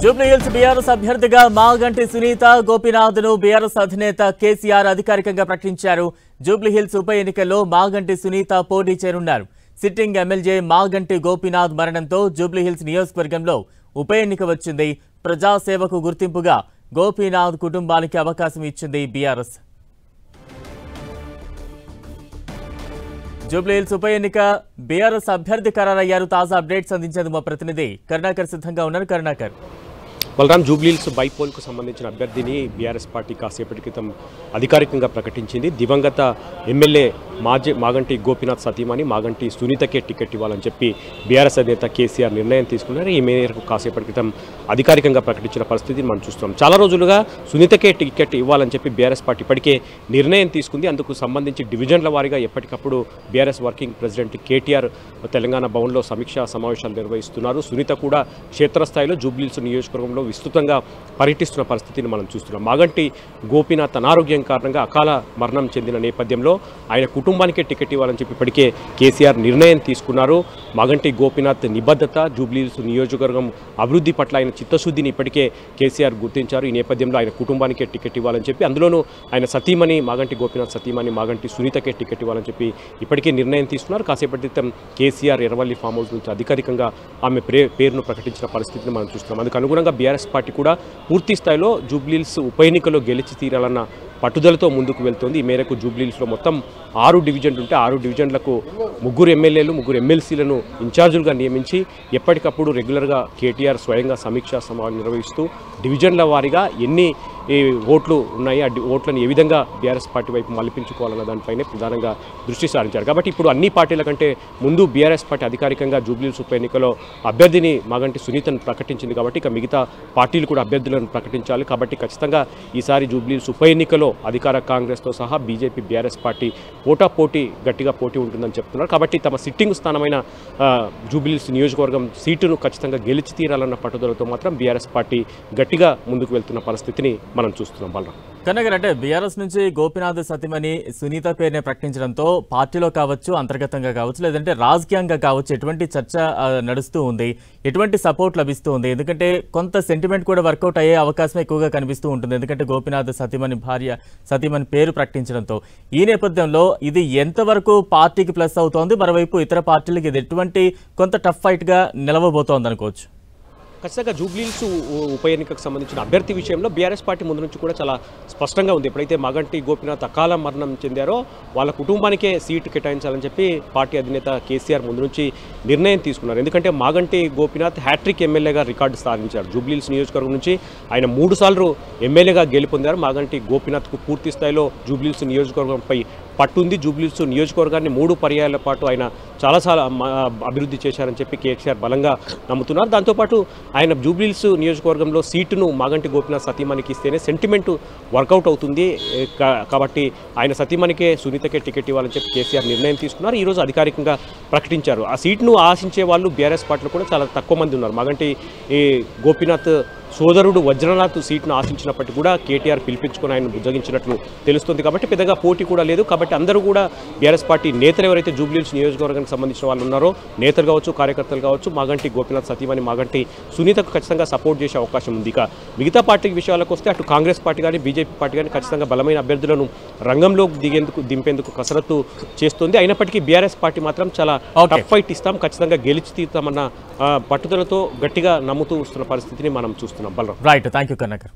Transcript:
Jubilee Hills BRS అభ్యర్థిగా Maganti Sunitha గోపీనాథ్ను BRS అధినేత కేసీఆర్ అధికారికంగా ప్రకటించారు. జూబ్లీహిల్స్ ఉప ఎన్నికల్లో మాగంటి సునీత పోటీ చేరున్నారు. సిట్టింగ్ ఎమ్మెల్యే మాగంటి గోపీనాథ్ మరణంతో జూబ్లీహిల్స్ నియోజకవర్గంలో ఉప ఎన్నిక వచ్చింది. ప్రజాసేవకు గుర్తింపుగా గోపీనాథ్ కుటుంబానికి అవకాశం ఇచ్చింది బీఆర్ఎస్. జూబ్లీహిల్స్ ఉప ఎన్నిక బీఆర్ఎస్ అభ్యర్థి ఖరారయ్యారు. తాజా అప్డేట్స్ అందించేందుకు మా ప్రతినిధి కరుణాకర్ సిద్ధంగా ఉన్నారు. కరుణాకర్, బలరాం, జూబ్లీహిల్స్ బైపోల్కు సంబంధించిన అభ్యర్థిని బీఆర్ఎస్ పార్టీ కాసేపటి క్రితం అధికారికంగా ప్రకటించింది. దివంగత ఎమ్మెల్యే మాగంటి గోపీనాథ్ సతీమణి మాగంటి సునీతకే టికెట్ ఇవ్వాలని చెప్పి బీఆర్ఎస్ అధినేత కేసీఆర్ నిర్ణయం తీసుకున్నారు. ఈ మేరకు కాసేపటి క్రితం అధికారికంగా ప్రకటించిన పరిస్థితిని మనం చూస్తున్నాం. చాలా రోజులుగా సునీతకే టికెట్ ఇవ్వాలని చెప్పి బీఆర్ఎస్ పార్టీ ఇప్పటికే నిర్ణయం తీసుకుంది. అందుకు సంబంధించి డివిజన్ల వారీగా ఎప్పటికప్పుడు BRS working president KTR Telangana భవన్లో సమీక్షా సమావేశాలు నిర్వహిస్తున్నారు. సునీత కూడా క్షేత్రస్థాయిలో జూబ్లీహిల్స్ నియోజకవర్గంలో విస్తృతంగా పర్యటిస్తున్న పరిస్థితిని మనం చూస్తున్నాం. మాగంటి గోపీనాథ్ అనారోగ్యం కారణంగా అకాల మరణం చెందిన నేపథ్యంలో ఆయన కుటుంబానికే టికెట్ ఇవ్వాలని చెప్పి ఇప్పటికే కేసీఆర్ నిర్ణయం తీసుకున్నారు. మాగంటి గోపీనాథ్ నిబద్ధత, జూబ్లీహిల్స్ నియోజకవర్గం అభివృద్ధి పట్ల ఆయన చిత్తశుద్ధిని ఇప్పటికే కేసీఆర్ గుర్తించారు. ఈ నేపథ్యంలో ఆయన కుటుంబానికే టికెట్ ఇవ్వాలని చెప్పి, అందులోనూ ఆయన సతీమణి మాగంటి గోపీనాథ్ సతీమణి మాగంటి సునీతకే టికెట్ ఇవ్వాలని చెప్పి ఇప్పటికే నిర్ణయం తీసుకున్నారు. కాసేపటి క్రితం కేసీఆర్ ఎర్రవల్లి ఫామ్ హౌస్ నుంచి అధికారికంగా ఆమె పేరును ప్రకటించిన పరిస్థితిని మనం చూస్తున్నాం. అందుకు అనుగుణంగా బీఆర్ఎస్ పార్టీ కూడా పూర్తి స్థాయిలో జూబ్లీహిల్స్ ఉప ఎన్నికలో గెలిచి తీరాలన్న పట్టుదలతో ముందుకు వెళ్తోంది. ఈ మేరకు జూబ్లీహిల్స్లో మొత్తం 6 డివిజన్లు ఉంటే 6 డివిజన్లకు 3 ఎమ్మెల్యేలు 3 ఎమ్మెల్సీలను ఇన్ఛార్జులుగా నియమించి ఎప్పటికప్పుడు రెగ్యులర్గా కేటీఆర్ స్వయంగా సమీక్షా సమావేశాలు నిర్వహిస్తూ డివిజన్ల వారీగా ఎన్ని ఓట్లు ఉన్నాయి, ఆ ఓట్లను ఏ విధంగా బీఆర్ఎస్ పార్టీ వైపు మళ్లించుకోవాలన్న దానిపైనే ప్రధానంగా దృష్టి సారించారు. కాబట్టి ఇప్పుడు అన్ని పార్టీల కంటే ముందు బీఆర్ఎస్ పార్టీ అధికారికంగా జూబ్లీహిల్స్ ఉప ఎన్నికలో అభ్యర్థిని మాగంటి సునీతను ప్రకటించింది. కాబట్టి ఇక మిగతా పార్టీలు కూడా అభ్యర్థులను ప్రకటించాలి. కాబట్టి ఖచ్చితంగా ఈసారి జూబ్లీహిల్స్ ఉప ఎన్నికలో అధికార కాంగ్రెస్తో సహా బీజేపీ బీఆర్ఎస్ పార్టీ గట్టిగా పోటీ ఉంటుందని చెప్తున్నారు. కాబట్టి తమ సిట్టింగ్ స్థానమైన జూబ్లీహిల్స్ నియోజకవర్గం సీటును ఖచ్చితంగా గెలిచి తీరాలన్న పట్టుదలతో మాత్రం బీఆర్ఎస్ పార్టీ గట్టిగా ముందుకు వెళ్తున్న పరిస్థితిని మనం చూస్తున్నాం. బలరాం, కన్నగర్, అంటే బీఆర్ఎస్ నుంచి గోపీనాథ్ సతీమణి సునీత పేరునే ప్రకటించడంతో పార్టీలో కావచ్చు, అంతర్గతంగా కావచ్చు, లేదంటే రాజకీయంగా కావచ్చు ఎటువంటి చర్చ నడుస్తూ ఉంది, ఎటువంటి సపోర్ట్ లభిస్తూ ఉంది? ఎందుకంటే కొంత సెంటిమెంట్ కూడా వర్కౌట్ అయ్యే అవకాశం ఎక్కువగా కనిపిస్తూ ఉంటుంది. ఎందుకంటే గోపీనాథ్ సతీమణి పేరు ప్రకటించడంతో ఈ నేపథ్యంలో ఇది ఎంతవరకు పార్టీకి ప్లస్ అవుతోంది, మరోవైపు ఇతర పార్టీలకు ఇది ఎటువంటి కొంత టఫ్ ఫైట్గా నిలవబోతోంది అనుకోవచ్చు? ఖచ్చితంగా జూబ్లీహిల్స్ ఉప ఎన్నికకు సంబంధించిన అభ్యర్థి విషయంలో బీఆర్ఎస్ పార్టీ ముందు నుంచి కూడా చాలా స్పష్టంగా ఉంది. ఎప్పుడైతే మాగంటి గోపీనాథ్ అకాల మరణం చెందారో వాళ్ళ కుటుంబానికే సీటు కేటాయించాలని చెప్పి పార్టీ అధినేత కేసీఆర్ ముందు నుంచి నిర్ణయం తీసుకున్నారు. ఎందుకంటే మాగంటి గోపీనాథ్ హ్యాట్రిక్ ఎమ్మెల్యేగా రికార్డు సాధించారు. జూబ్లీహిల్స్ నియోజకవర్గం నుంచి ఆయన 3 సార్లు ఎమ్మెల్యేగా గెలుపొందారు. మాగంటి గోపీనాథ్కు పూర్తి స్థాయిలో జూబ్లీహిల్స్ నియోజకవర్గంపై పట్టుంది. జూబ్లీహిల్స్ నియోజకవర్గాన్ని 3 పర్యాయాల పాటు ఆయన చాలాసార్లు అభివృద్ధి చేశారని చెప్పి కేసీఆర్ బలంగా నమ్ముతున్నారు. దాంతోపాటు ఆయన జూబ్లీహిల్స్ నియోజకవర్గంలో సీటును మాగంటి గోపీనాథ్ సతీమణికి ఇస్తేనే సెంటిమెంట్ వర్కౌట్ అవుతుంది. కాబట్టి ఆయన సతీమణికే సునీతకే టికెట్ ఇవ్వాలని చెప్పి కేసీఆర్ నిర్ణయం తీసుకున్నారు. ఈరోజు అధికారికంగా ప్రకటించారు. ఆ సీటును ఆశించే వాళ్ళు బీఆర్ఎస్ పార్టీలో కూడా చాలా తక్కువ మంది ఉన్నారు. మాగంటి గోపీనాథ్ సోదరుడు వజ్రనాథ్ సీట్ను ఆశించినప్పటికీ కూడా కేటీఆర్ పిలిపించుకొని ఆయన బుజ్జగించినట్లు తెలుస్తుంది. కాబట్టి పెద్దగా పోటీ కూడా లేదు. కాబట్టి అందరూ కూడా బీఆర్ఎస్ పార్టీ నేతలు ఎవరైతే జూబ్లీహిల్స్ నియోజకవర్గానికి సంబంధించిన వాళ్ళు ఉన్నారో, నేతలు కావచ్చు, కార్యకర్తలు కావచ్చు, మాగంటి గోపీనాథ్ సతీమణి మాగంటి సునీతకు ఖచ్చితంగా సపోర్ట్ చేసే అవకాశం ఉంది. ఇక మిగతా పార్టీ విషయాలకు వస్తే అటు కాంగ్రెస్ పార్టీ కానీ బీజేపీ పార్టీ కానీ ఖచ్చితంగా బలమైన అభ్యర్థులను రంగంలోకి దింపేందుకు కసరత్తు చేస్తుంది. అయినప్పటికీ బీఆర్ఎస్ పార్టీ మాత్రం చాలా టఫ్ ఫైట్ ఇస్తాం, ఖచ్చితంగా గెలిచి తీరుతామన్న పట్టుదలతో గట్టిగా నమ్ముతూ వస్తున్న పరిస్థితిని మనం చూస్తున్నాం. Right, thank you కన్నగర్.